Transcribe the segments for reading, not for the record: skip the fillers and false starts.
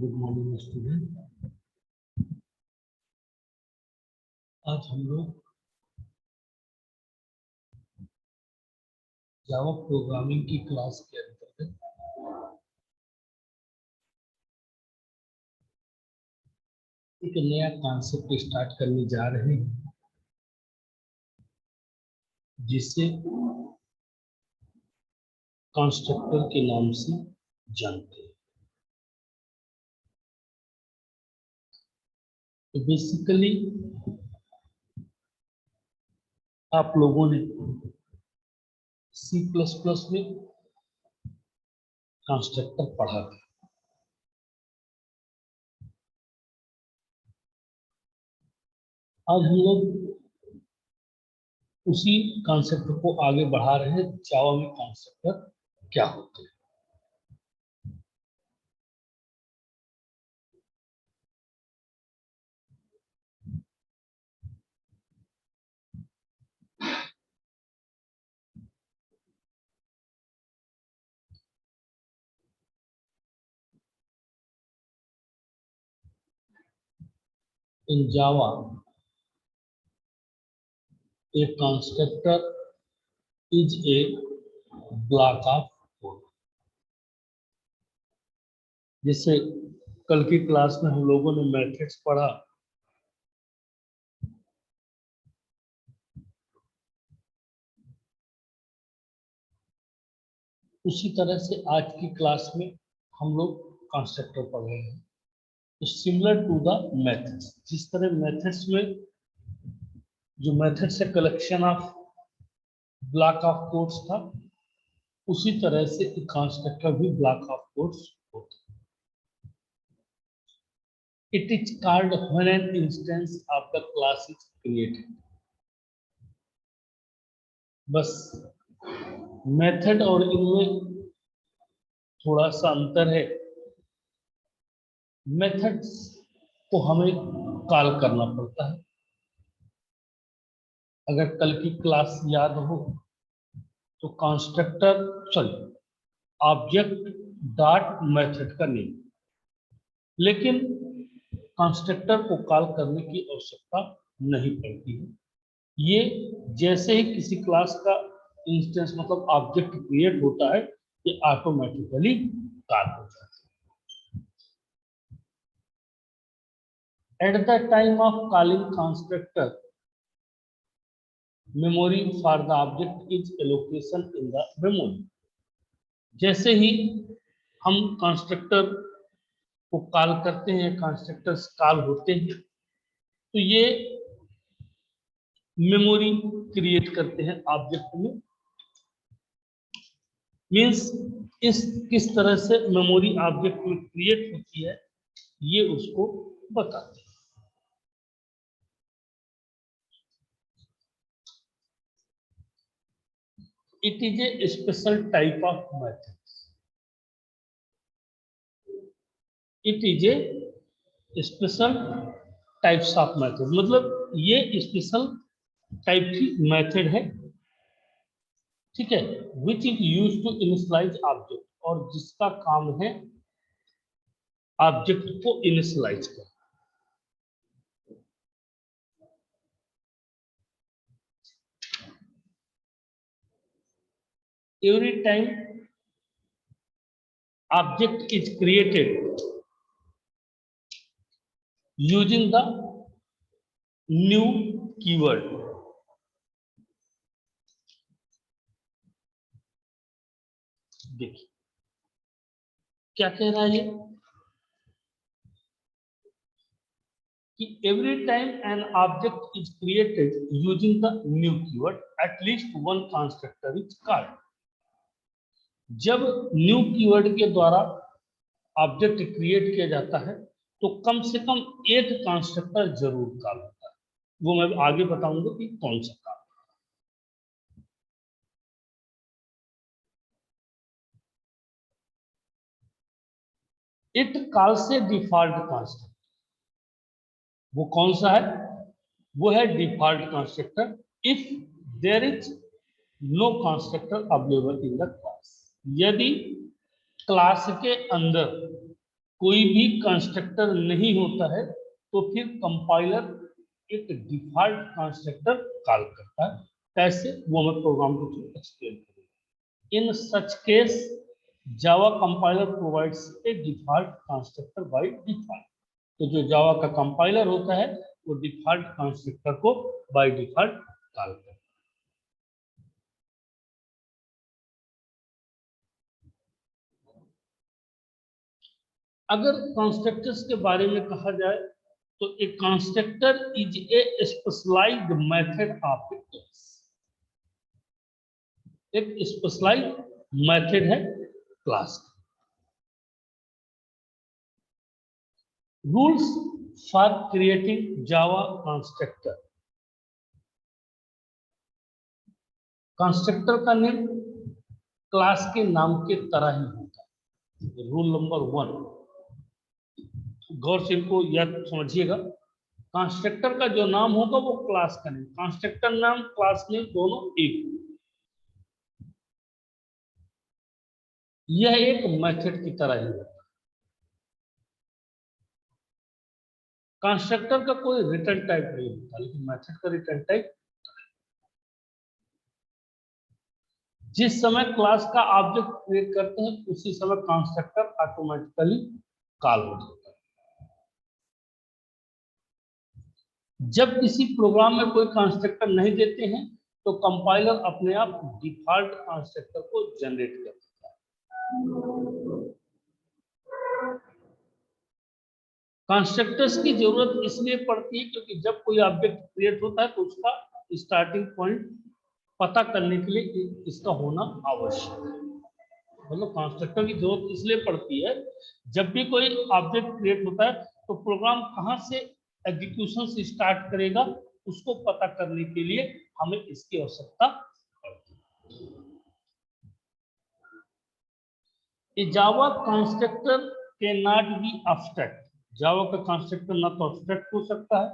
Good morning student. आज हम लोग जावा प्रोग्रामिंग की क्लास के अंतर्गत एक नया कॉन्सेप्ट स्टार्ट करने जा रहे हैं, जिसे कंस्ट्रक्टर के नाम से जानते हैं। तो बेसिकली आप लोगों ने C++ में कंस्ट्रक्टर पढ़ा था। आज हम लोग उसी कॉन्सेप्ट को आगे बढ़ा रहे हैं। जावा में कंस्ट्रक्टर क्या होते हैं। इन जावा a constructor is a block of code। जैसे कल की क्लास में हम लोगों ने मेथड्स पढ़ा, उसी तरह से आज की क्लास में हम लोग कंस्ट्रक्टर पढ़ रहे हैं। तो सिमिलर टू द मेथड्स, जिस तरह मेथड्स में जो मेथड्स है collection of block of codes था, उसी तरह से कंस्ट्रक्टर भी ब्लॉक ऑफ कोड्स होता है। It is called when an instance of the class is created। बस मेथड और इनमें थोड़ा सा अंतर है। मेथड्स को हमें कॉल करना पड़ता है। अगर कल की क्लास याद हो तो कंस्ट्रक्टर ऑब्जेक्ट डॉट मेथड का नेम, लेकिन कंस्ट्रक्टर को कॉल करने की आवश्यकता नहीं पड़ती है। ये जैसे ही किसी क्लास का इंस्टेंस मतलब ऑब्जेक्ट क्रिएट होता है, ये ऑटोमेटिकली कॉल हो जाता है। At the time of calling constructor, memory for the object is allocation in the memory। जैसे ही हम कंस्ट्रक्टर को कॉल करते हैं, कंस्ट्रक्टर्स कॉल होते हैं, तो ये मेमोरी क्रिएट करते हैं ऑब्जेक्ट में। मीन्स इस किस तरह से मेमोरी ऑब्जेक्ट में क्रिएट होती है, ये उसको बताते हैं। It is a special type of methods। It is a special types of method, मतलब ये स्पेशल टाइप की मेथड है, ठीक है। Which is use to initialise object, और जिसका काम है ऑब्जेक्ट को इनिशियलाइज करना। Every time object is created using the new keyword. देखिए क्या कह रहा है ये कि every time an object is created using the new keyword, at least one constructor is called। जब न्यू कीवर्ड के द्वारा ऑब्जेक्ट क्रिएट किया जाता है तो कम से कम एक कंस्ट्रक्टर जरूर कॉल होता है। वो मैं आगे बताऊंगा कि कौन सा कॉल। इट कॉल से डिफॉल्ट कंस्ट्रक्टर, वो कौन सा है? वो है default constructor. If there is no constructor available in the class, यदि क्लास के अंदर कोई भी कंस्ट्रक्टर नहीं होता है तो फिर कंपाइलर एक डिफॉल्ट कंस्ट्रक्टर कॉल करता है। कैसे, वो मैं प्रोग्राम के थ्रू एक्सप्लेन करूंगा। In such case Java compiler provides a default constructor by default. तो जो जावा का कंपाइलर होता है वो डिफॉल्ट कंस्ट्रक्टर को बाय डिफॉल्ट कॉल करता है। अगर कंस्ट्रक्टर्स के बारे में कहा जाए तो a constructor is a specialized method of a class. एक स्पेशलाइज्ड मेथड है class. Rules for creating Java constructor. Constructor का नेम क्लास के नाम के तरह ही होता है। रूल नंबर 1, गौर से इनको याद समझिएगा। कंस्ट्रक्टर का जो नाम होगा वो क्लास का नेम, कंस्ट्रक्टर नाम क्लास नेम दोनों एक। यह एक मेथड की तरह ही होता है। कंस्ट्रक्टर का कोई रिटर्न टाइप नहीं होता, लेकिन मेथड का रिटर्न टाइप। जिस समय क्लास का ऑब्जेक्ट क्रिएट करते हैं उसी समय कंस्ट्रक्टर ऑटोमेटिकली कॉल हो जाता है। जब किसी प्रोग्राम में कोई कंस्ट्रक्टर नहीं देते हैं तो कंपाइलर अपने आप डिफॉल्ट कंस्ट्रक्टर को जनरेट कर देता है। कंस्ट्रक्टर्स की जरूरत इसलिए पड़ती है क्योंकि जब कोई ऑब्जेक्ट क्रिएट होता है तो उसका स्टार्टिंग पॉइंट पता करने के लिए इसका होना आवश्यक है। मतलब कंस्ट्रक्टर की जरूरत इसलिए पड़ती है, जब भी कोई ऑब्जेक्ट क्रिएट होता है तो प्रोग्राम कहां से एग्जीक्यूशन से स्टार्ट करेगा उसको पता करने के लिए हमें इसकी आवश्यकता पड़ती है। Java constructor can not be abstract. Java का कंस्ट्रक्टर ना तो एब्स्ट्रैक्ट हो सकता है,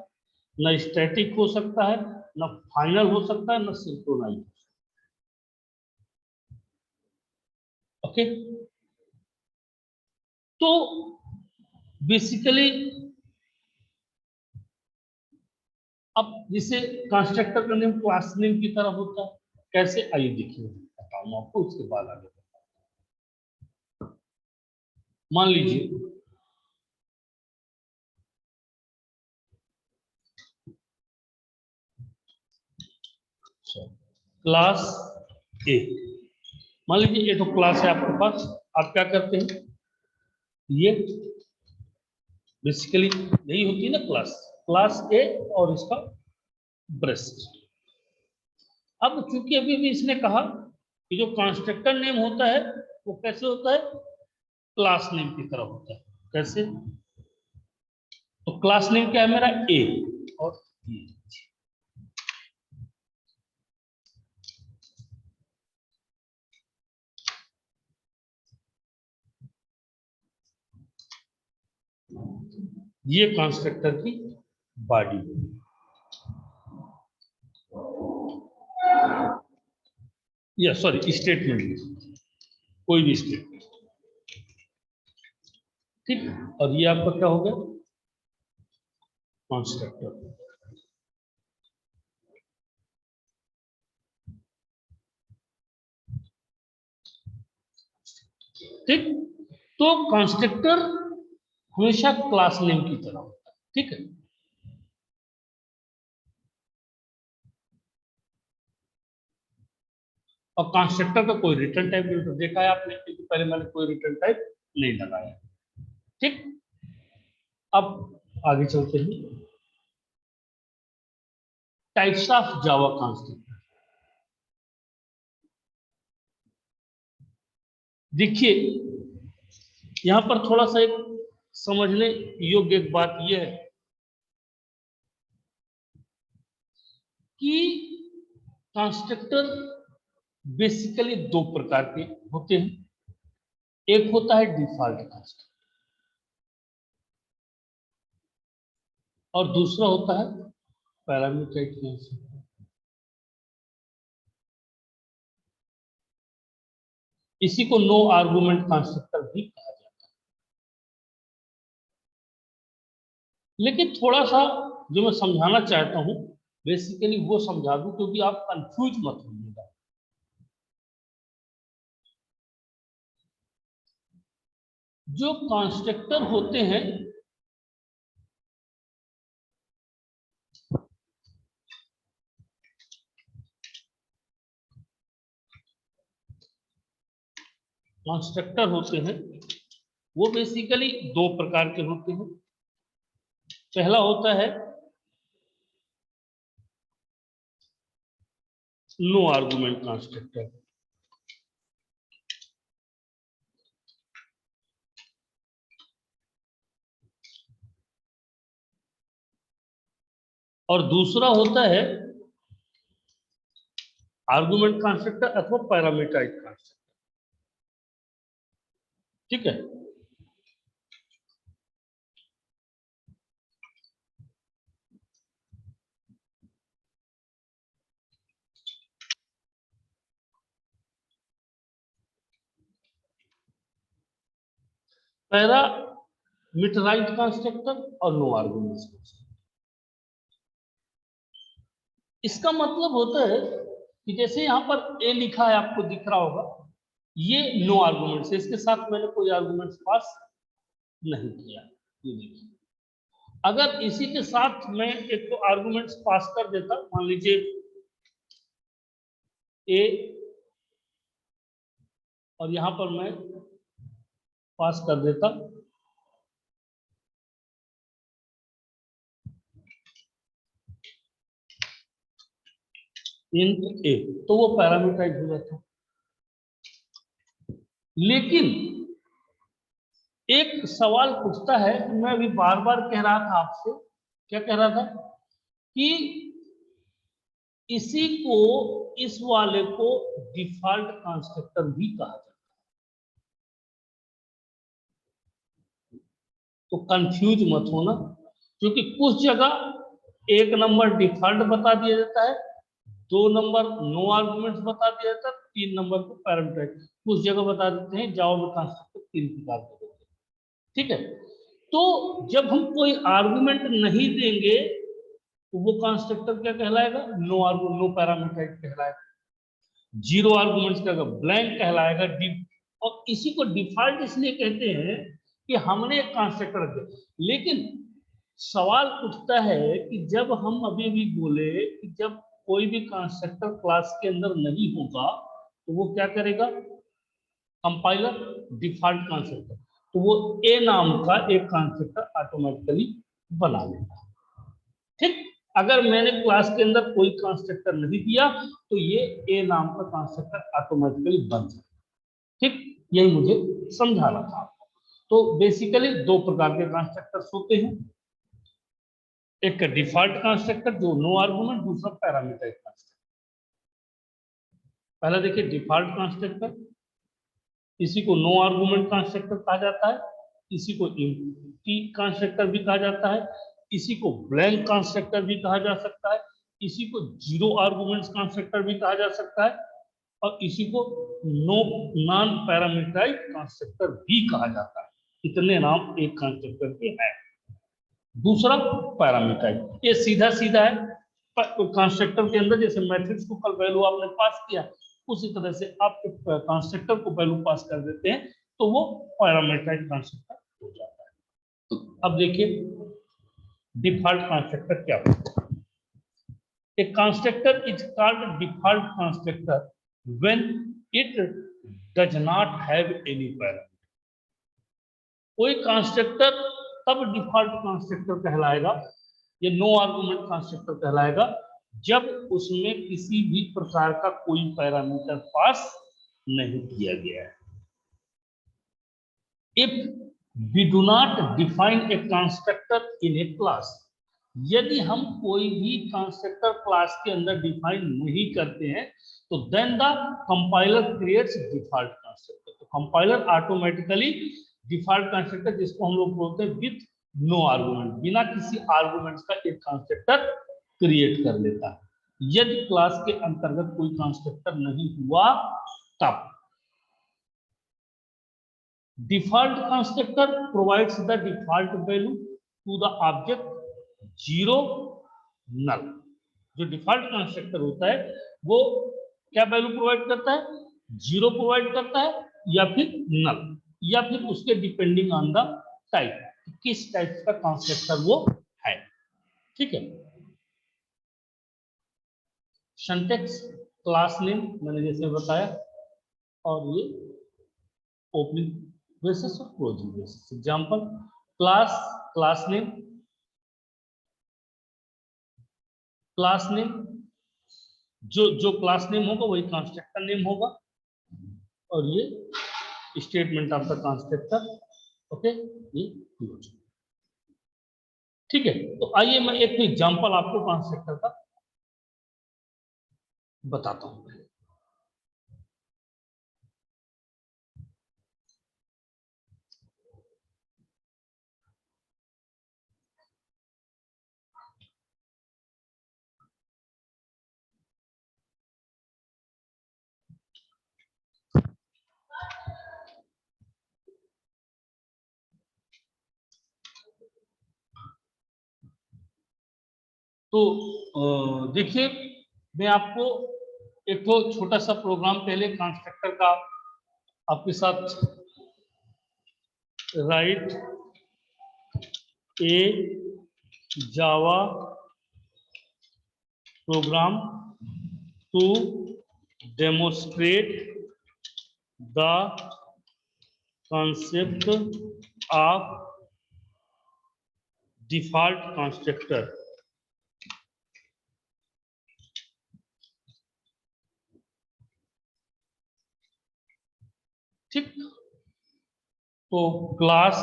ना स्टैटिक हो सकता है, ना फाइनल हो सकता है, ना सिंक्रोनाइज। ओके, तो बेसिकली अब जिसे कंस्ट्रक्टर का नेम क्लास नेम की तरह होता है, कैसे, आइए देखिए बताऊं आपको, उसके बाद आगे। मान लीजिए क्लास ए, मान लीजिए ये तो क्लास है आपके पास। आप क्या करते हैं, ये बेसिकली यही होती है ना क्लास, क्लास ए और इसका ब्रश। अब चूंकि अभी भी इसने कहा कि जो कंस्ट्रक्टर नेम होता है वो कैसे होता है, क्लास नेम की तरह होता है। कैसे, तो क्लास नेम क्या है मेरा, ए, और ये कंस्ट्रक्टर की बॉडी, या सॉरी स्टेटमेंट, कोई भी स्टेटमेंट, ठीक। और ये आपका क्या हो गया, कंस्ट्रक्टर। ठीक, तो कंस्ट्रक्टर हमेशा क्लास नेम की तरह होता है, ठीक है। और कंस्ट्रक्टर का कोई रिटर्न टाइप नहीं होता, देखा है आपने, क्योंकि पहले मैंने कोई रिटर्न टाइप नहीं लगाया, ठीक। अब आगे चलते हैं, टाइप्स ऑफ जावा कंस्ट्रक्टर। देखिए यहां पर थोड़ा सा एक समझने योग्य एक बात यह है कि कंस्ट्रक्टर बेसिकली दो प्रकार के होते हैं। एक होता है डिफॉल्ट कंस्ट्रक्टर और दूसरा होता है पैरामीटराइज्ड कंस्ट्रक्टर। इसी को नो आर्गुमेंट कंस्ट्रक्टर भी कहा जाता है। लेकिन थोड़ा सा जो मैं समझाना चाहता हूं बेसिकली वो समझा दूं, क्योंकि आप कंफ्यूज मत होइएगा। जो कंस्ट्रक्टर होते हैं वो बेसिकली दो प्रकार के होते हैं। पहला होता है नो आर्गुमेंट कंस्ट्रक्टर, और दूसरा होता है आर्गुमेंट कंस्ट्रक्टर अथवा पैरामीटराइज्ड कंस्ट्रक्टर। ठीक है। पैरामीटराइज्ड कंस्ट्रक्टर और नो आर्गुमेंट कंस्ट्रक्टर। इसका मतलब होता है कि जैसे यहाँ पर ए लिखा है, आपको दिख रहा होगा, ये नो आर्गुमेंट है, इसके साथ मैंने कोई आर्गुमेंट पास नहीं किया। ये देखिए, अगर इसी के साथ मैं एक तो आर्गुमेंट्स पास कर देता, मान लीजिए ए, और यहां पर मैं पास कर देता इंट ए, तो वो पैरामीटराइज हो जाता। लेकिन एक सवाल उठता है, मैं अभी बार बार कह रहा था आपसे, क्या कह रहा था कि इसी को, इस वाले को डिफॉल्ट कंस्ट्रक्टर भी कहा जाता है। तो कंफ्यूज मत होना, क्योंकि कुछ जगह एक नंबर डिफॉल्ट बता दिया जाता है, 2 नंबर नो आर्गुमेंट्स बता दिया जाता है, 3 नंबर को पैरामीटराइज कुछ जगह बता देते हैं। जावा में कंस्ट्रक्टर 3 प्रकार के होते हैं। ठीक है। तो जब हम कोई आर्गुमेंट नहीं देंगे तो वो कंस्ट्रक्टर क्या कहलाएगा? नो आर्गुमेंट, नो पैरामीटराइज कहलाएगा। जीरो आर्गुमेंट्स का ब्लैंक कहलाएगा। और इसी को डिफॉल्ट इसलिए कहते हैं कि हमने एक कंस्ट्रक्टर रख दिया। लेकिन सवाल उठता है कि जब हम अभी भी बोले कि जब कोई भी कंस्ट्रक्टर क्लास के अंदर नहीं होगा तो वो क्या करेगा? कंपाइलर डिफॉल्ट कंस्ट्रक्टर, तो वो ए नाम का एक कंस्ट्रक्टर ऑटोमेटिकली बना लेगा। ठीक। अगर मैंने क्लास के अंदर कोई कंस्ट्रक्टर नहीं दिया तो ये ए नाम का कंस्ट्रक्टर ऑटोमेटिकली बन जाएगा। ठीक, यही मुझे समझाना था आपको। तो बेसिकली दो प्रकार के कंस्ट्रक्टर्स होते हैं, एक डिफॉल्ट कंस्ट्रक्टर जो नो आर्गुमेंट, दूसरा पैरामीटराइज्ड कंस्ट्रक्टर। पहला देखिए डिफॉल्ट कंस्ट्रक्टर, इसी को नो आर्गुमेंट कंस्ट्रक्टर कहा जाता है, इसी को एम्प्टी कंस्ट्रक्टर भी कहा जाता है, इसी को ब्लैंक कंस्ट्रक्टर भी कहा जा सकता है, इसी को जीरो आर्गुमेंट्स कंस्ट्रक्टर भी कहा जा सकता है, और इसी को नो नॉन पैरामीटराइज्ड कंस्ट्रक्टर भी कहा जाता है। इतने नाम एक कंस्ट्रक्टर के हैं। दूसरा पैरामीटराइज्ड, ये सीधा सीधा है। कंस्ट्रक्टर के अंदर जैसे मैट्रिक्स को कल वैल्यू आपने पास किया, उसी तरह से आप कंस्ट्रक्टर को वैल्यू पास कर देते हैं तो वो पैरामीटराइज्ड कंस्ट्रक्टर हो जाता है। अब देखिए डिफॉल्ट कंस्ट्रक्टर क्या होता है। A constructor is called default constructor when it does not have any parameter. कोई कंस्ट्रक्टर तब डिफॉल्ट कंस्ट्रक्टर कहलाएगा, ये नो आर्गुमेंट कंस्ट्रक्टर कहलाएगा, जब उसमें किसी भी प्रकार का कोई पैरामीटर पास नहीं किया गया है। If we do not define a constructor in a class, यदि हम कोई भी कंस्ट्रक्टर क्लास के अंदर डिफाइन नहीं करते हैं तो then the compiler creates default constructor. तो कंपाइलर ऑटोमेटिकली डिफॉल्ट कंस्ट्रक्टर, जिसको हम लोग बोलते हैं विथ नो आर्गुमेंट, बिना किसी आर्गुमेंट्स का एक कंस्ट्रक्टर क्रिएट कर लेता है। यदि क्लास के अंतर्गत कोई कंस्ट्रक्टर नहीं हुआ तब default constructor provides the default value to the object zero null. जो डिफॉल्ट कंस्ट्रक्टर होता है वो क्या वैल्यू प्रोवाइड करता है, जीरो प्रोवाइड करता है या फिर नल, या फिर उसके डिपेंडिंग ऑन द टाइप, किस टाइप का कंस्ट्रक्टर वो है। ठीक है। सिंटैक्स क्लास नेम मैंने जैसे बताया, और ये ओपनिंग ब्रेसेस और closing braces. Example class, class name, class name, जो जो क्लास नेम होगा वही कंस्ट्रक्टर नेम होगा, और ये statement of the constructor. Okay, ये क्लोज। ठीक है, तो आइए मैं एक एग्जांपल आपको कंस्ट्रक्टर का बताता हूं। तो देखिए, मैं आपको एक तो छोटा सा प्रोग्राम पहले कंस्ट्रक्टर का आपके साथ write a Java program to demonstrate the concept of default constructor। ठीक, तो class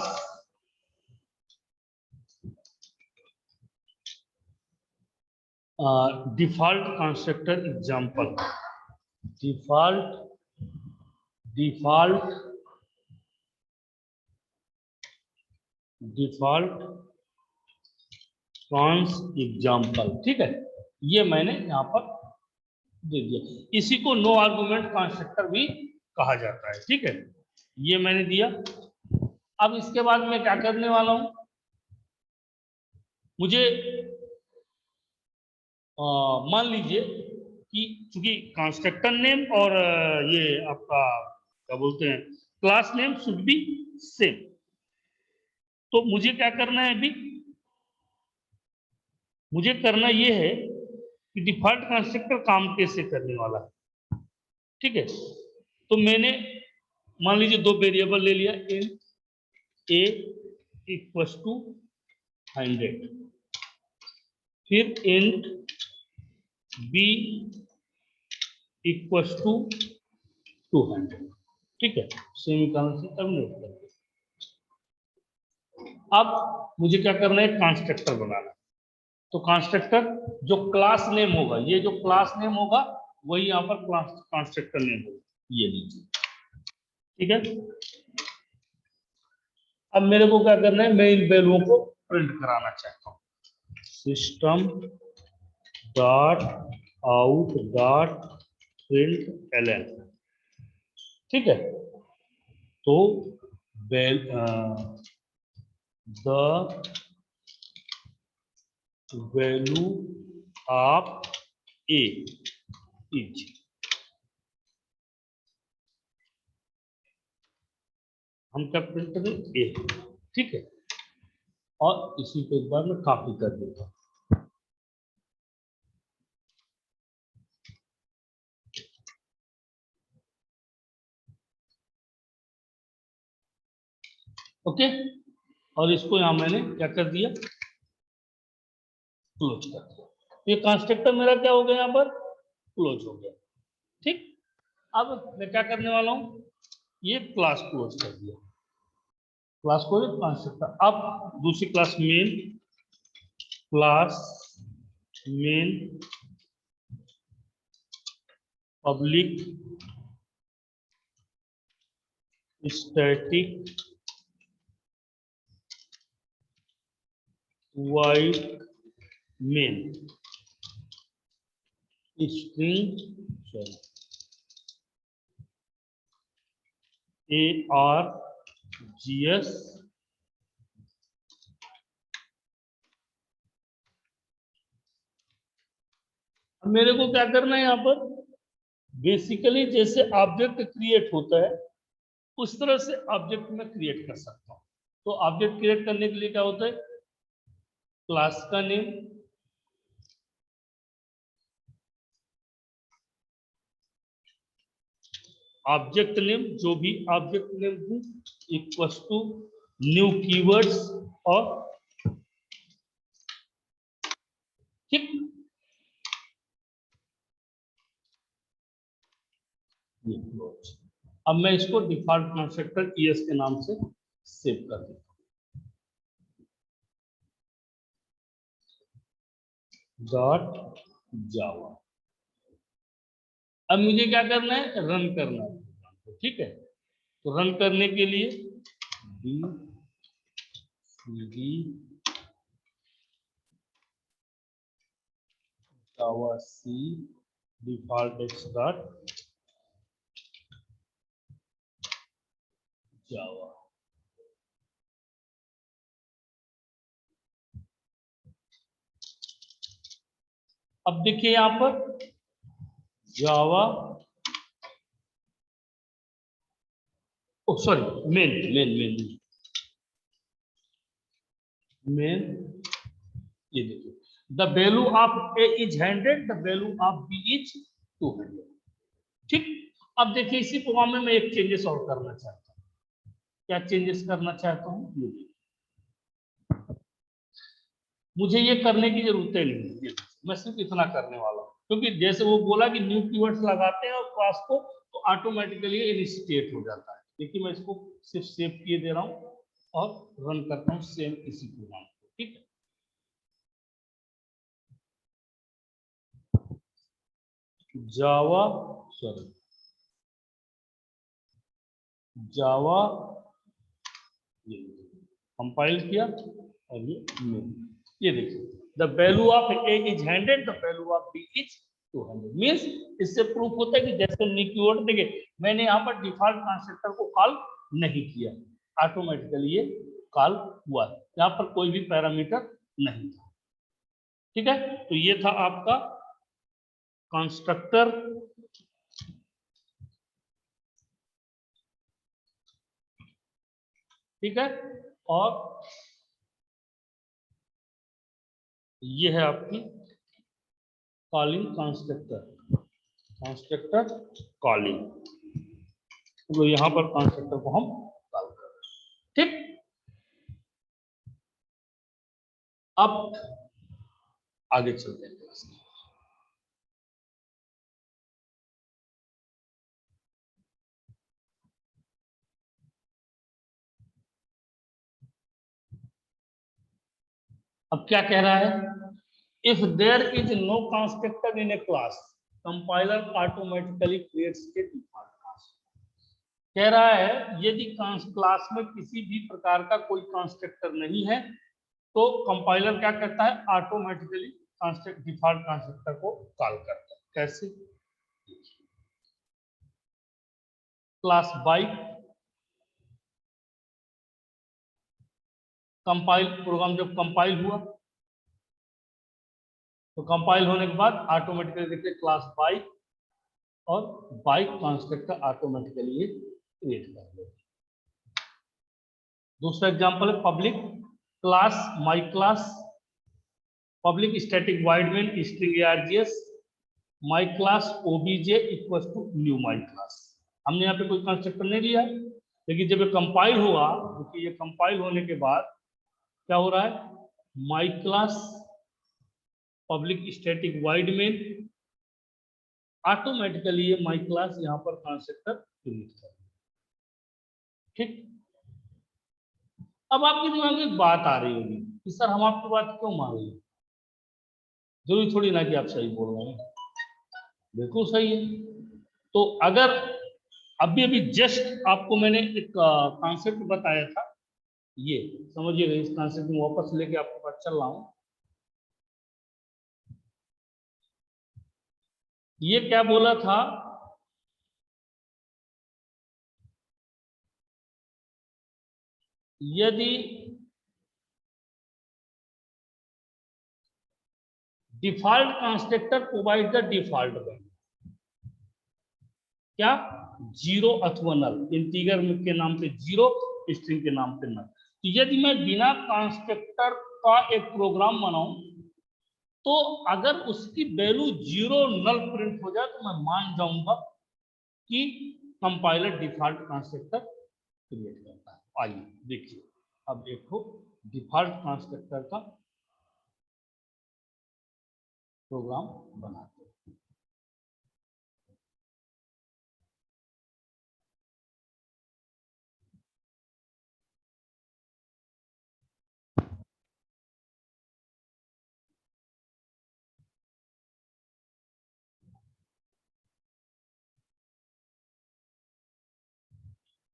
default constructor example, default cons example. ठीक है, ये मैंने यहां पर दे दिया। इसी को नो आर्गुमेंट कंस्ट्रक्टर भी कहा जाता है। ठीक है, ये मैंने दिया। अब इसके बाद मैं क्या करने वाला हूं, मुझे मान लीजिए कि चूंकि कंस्ट्रक्टर नेम और ये आपका क्या बोलते हैं class name should be same, तो मुझे क्या करना है अभी, मुझे करना ये है कि डिफॉल्ट कंस्ट्रक्टर काम कैसे करने वाला है। ठीक है, तो मैंने मान लीजिए दो वेरिएबल ले लिया, इंट ए इक्वल्स टू 100, फिर इंट बी इक्वल्स टू 200। ठीक है, सेमीकोलन से टर्मिनेट कर दिया। अब मुझे क्या करना है, कंस्ट्रक्टर बनाना है। तो कंस्ट्रक्टर जो क्लास नेम होगा, ये जो क्लास नेम होगा वही यहाँ पर क्लास कंस्ट्रक्टर नेम होगा, ये लीजिए। ठीक है, अब मेरे को क्या करना है, मैं इन वैल्यूओं को प्रिंट कराना चाहता हूँ। System dot out dot print LN. ठीक है, तो the value of a is, हम क्या प्रिंट करें, ए। ठीक है, और इसी को एक बार मैं कॉपी कर देता हूं। ओके, और इसको यहां मैंने क्या कर दिया, क्लोज कर दिया। ये कंस्ट्रक्टर मेरा क्या हो गया, यहां पर क्लोज हो गया। ठीक, अब मैं क्या करने वाला हूं, ये क्लास क्लोज कर दिया, क्लास को कंस्ट्रक्टर। अब दूसरी class main, class main public static void main string, sorry, args अब मेरे को क्या करना है यहाँ पर, बेसिकली जैसे ऑब्जेक्ट क्रिएट होता है उस तरह से ऑब्जेक्ट में क्रिएट कर सकता हूँ। तो ऑब्जेक्ट क्रिएट करने के लिए क्या होता है, क्लास का नेम, ऑब्जेक्ट नेम, जो भी ऑब्जेक्ट नेम दूं, इक्वल टू न्यू कीवर्ड्स, और ठीक, ये क्लोज। अब मैं इसको डिफॉल्ट कंस्ट्रक्टर ईएस के नाम से सेव कर देता हूं, डॉट जावा। अब मुझे क्या करना है, रन करना है, ठीक है। तो रन करने के लिए D D Java C default X dot Java. अब देखिए यहां पर Java, oh sorry, main main main main, ये देखिए, the value of a is 100, the value of b is 200, ठीक। अब देखिए इसी प्रोग्राम में मैं एक चेंजेस और करना चाहता हूँ। क्या चेंजेस करना चाहता हूँ, मुझे ये करने की जरूरत ही नहीं है, मैं सिर्फ इतना करने वाला हूँ, क्योंकि जैसे वो बोला कि न्यू कीवर्ड्स लगाते हैं और क्लास को, तो ऑटोमेटिकली इनिशिएट हो जाता है। देखिए मैं इसको सिर्फ सेव किए दे रहा हूँ और रन करता हूँ सेम इसी प्रोग्राम को, ठीक है। जावा, सॉरी, जावा, ये कंपाइल किया और ये देखिए, the value of a is 100, the value of b is 200। Means इससे प्रूफ होता है कि जैसे न्यू कीवर्ड, देखिए मैंने यहाँ पर डिफॉल्ट कंस्ट्रक्टर को कॉल नहीं किया, ऑटोमेटिकली ये कॉल हुआ, यहाँ पर कोई भी पैरामीटर नहीं था, ठीक है। तो ये था आपका कंस्ट्रक्टर, ठीक है। और ये है आपकी कॉलिंग कंस्ट्रक्टर, कंस्ट्रक्टर कॉलिंग, तो यहाँ पर कंस्ट्रक्टर को हम कॉल कर रहे हैं, ठीक। अब आगे चलते हैं क्लास में। अब क्या कह रहा है, if there is no constructor in a class, compiler automatically creates a default constructor. कह रहा है यदि क्लास में किसी भी प्रकार का कोई कंस्ट्रक्टर नहीं है, तो कंपाइलर क्या करता है, ऑटोमेटिकली कंस्ट्रक्ट डिफॉल्ट कंस्ट्रक्टर को कॉल करता है। कैसे, क्लास बाइट, कंपाइल, प्रोग्राम जब कंपाइल हुआ, तो कंपाइल होने के बाद ऑटोमेटिकली देखिए क्लास बाइट और बाइट कंस्ट्रक्टर ऑटोमेटिकली ये क्रिएट कर देगा। दूसरा एग्जांपल है public class my class, public static void main string args my class OBJ equal to new my class. हमने यहाँ पे कोई कंस्ट्रक्टर नहीं लिया है, लेकिन जब ये कंपाइल होगा, क्योंकि ये कंपाइल होने के बाद क्या हो रहा है, माई class public static void main, automatically ये माई क्लास यहाँ पर कंस्ट्रक्टर क्रिएट कर, ठीक। अब आपके दिमाग में एक बात आ रही होगी कि सर हम आपकी बात क्यों मान रहे हैं, जरूरी थोड़ी ना कि आप सही बोल रहे हैं, बिल्कुल सही है। तो अगर अभी अभी जस्ट आपको मैंने एक कॉन्सेप्ट बताया था, ये समझिएगा, इस कॉन्सेप्ट में वापस लेके आपके पास चल रहा हूं। ये क्या बोला था, यदि default constructor provide the default value, क्या 0 अथवा नल, इंटीजर के नाम पे 0, स्ट्रिंग के नाम पे नल। तो यदि मैं बिना कंस्ट्रक्टर का एक प्रोग्राम बनाऊं तो अगर उसकी वैल्यू 0 नल प्रिंट हो जाए तो मैं मान जाऊंगा कि कंपाइलर डिफॉल्ट कंस्ट्रक्टर क्रिएट करता है। आइए देखिए, अब देखो डिफॉल्ट कंस्ट्रक्टर का प्रोग्राम बनाते हैं।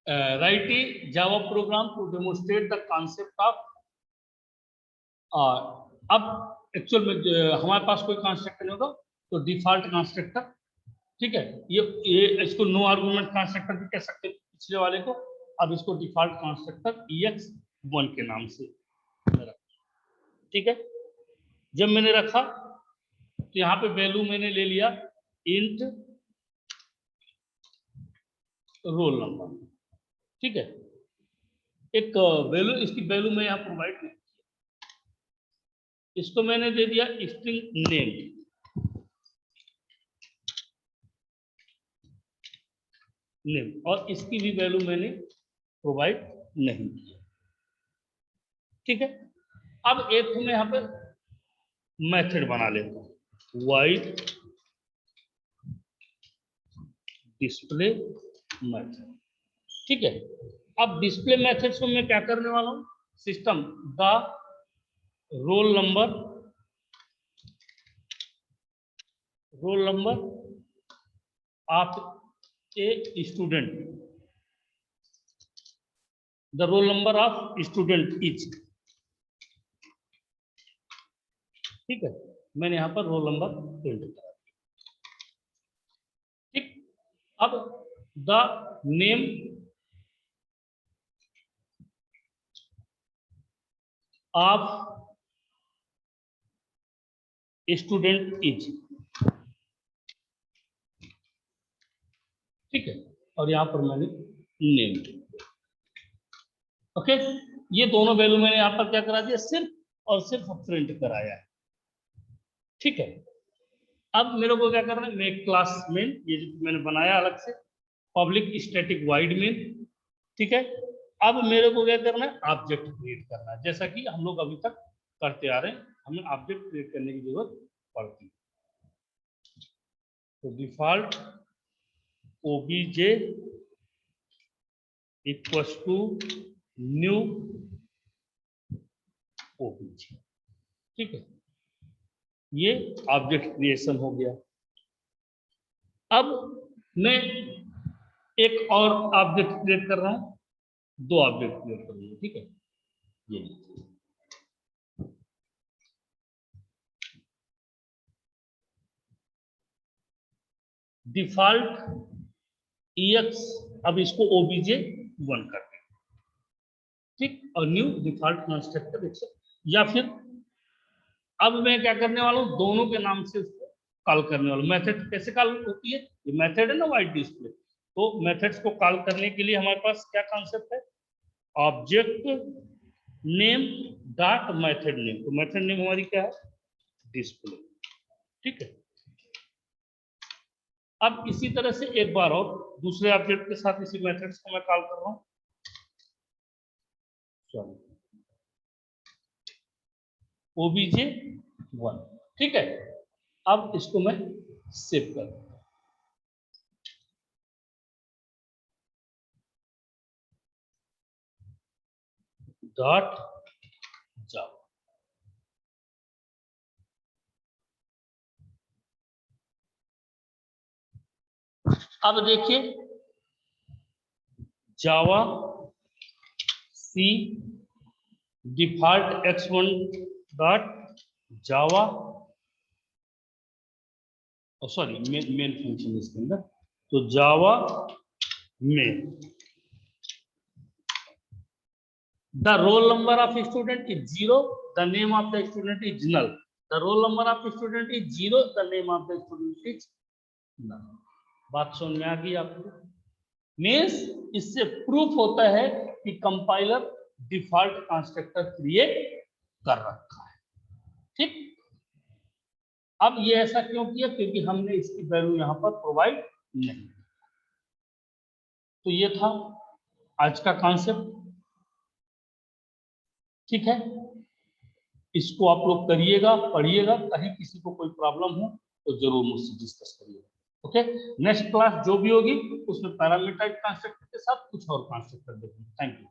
write a Java program to demonstrate the concept of अब एक्चुअल में हमारे पास कोई कंस्ट्रक्टर नहीं होगा तो डिफॉल्ट कंस्ट्रक्टर, ठीक है, ये इसको नो आर्गुमेंट कंस्ट्रक्टर भी कह सकते हैं पिछले वाले को। अब इसको डिफॉल्ट कंस्ट्रक्टर ex1 के नाम से रखा, ठीक है। जब मैंने रखा तो यहाँ पे वैल्यू मैंने ले लिया इंट रोल नंबर, ठीक है। एक वैल्यू, इसकी वैल्यू मैं यहाँ प्रोवाइड नहीं, इसको मैंने दे दिया स्ट्रिंग नेम और इसकी भी वैल्यू मैंने प्रोवाइड नहीं किया, ठीक है। अब एक मैं यहाँ पे मेथड बना लेता हूँ, वाइड डिस्प्ले मेथड, ठीक है। अब डिस्प्ले मेथड्स में मैं क्या करने वाला हूँ, system the roll number of a student, the roll number of student is, ठीक है। मैंने यहां पर रोल नंबर प्रिंट करा, ठीक। अब the name of student is, ठीक है, और यहां पर मैंने नेम, ओके। ये दोनों वैल्यू मैंने यहां पर क्या करा दिया, सिर्फ और सिर्फ प्रिंट कराया है, ठीक है। अब मेरे को क्या करना है, मैं क्लास में ये मैंने बनाया अलग से पब्लिक स्टैटिक वाइड में, ठीक है। अब मेरे को क्या करना है, ऑब्जेक्ट क्रिएट करना है, जैसा कि हम लोग अभी तक करते आ रहे हैं, हमें ऑब्जेक्ट क्रिएट करने की जरूरत पड़ती है। तो default OBJ equals to new OBJ, ठीक है। ये ऑब्जेक्ट क्रिएशन हो गया। अब मैं एक और ऑब्जेक्ट क्रिएट कर रहा हूं, दो ऑब्जेक्ट क्रिएट करूंगा, ठीक है। ये डिफॉल्ट EX, अब इसको OBJ 1 कर दें, ठीक, और न्यू डिफॉल्ट कंस्ट्रक्टर या फिर अब मैं क्या करने वाला हूं, दोनों के नाम से उसको कॉल करने वाला हूं। मेथड कैसे कॉल होती है, ये मेथड है ना वाइड डिस्प्ले, तो मेथड्स को कॉल करने के लिए हमारे पास क्या कॉन्सेप्ट है, object name dot method name. तो मेथड नेम हमारी क्या है, डिस्प्ले, ठीक है। अब इसी तरह से एक बार और दूसरे ऑब्जेक्ट के साथ इसी मेथड्स को मैं कॉल कर रहा हूं, OBJ1, ठीक है। अब इसको मैं सेव कर दूंगा, डॉट जावा। अब देखिए Java C default x1 dot Java, sorry main function इसके अंदर, तो जावा में the roll number of student is 0, the name of the student is null. The roll number of student is 0, the name of the student is none. बात समझ में आ गई आपको? Means इससे प्रूफ होता है कि कंपाइलर डिफॉल्ट कंस्ट्रक्टर क्रिएट कर रखा है। ठीक, अब ये ऐसा क्यों किया? क्योंकि हमने इसकी वैल्यू यहां पर प्रोवाइड नहीं। तो ये था आज का कॉन्सेप्ट। ठीक है, इसको आप लोग करिएगा, पढ़िएगा, कहीं किसी को कोई प्रॉब्लम हो तो जरूर मुझसे डिस्कस करिएगा। ओके, नेक्स्ट क्लास जो भी होगी उसमें पैरामीटर कंस्ट्रक्टर के साथ कुछ और कंस्ट्रक्टर देखेंगे। Thank you.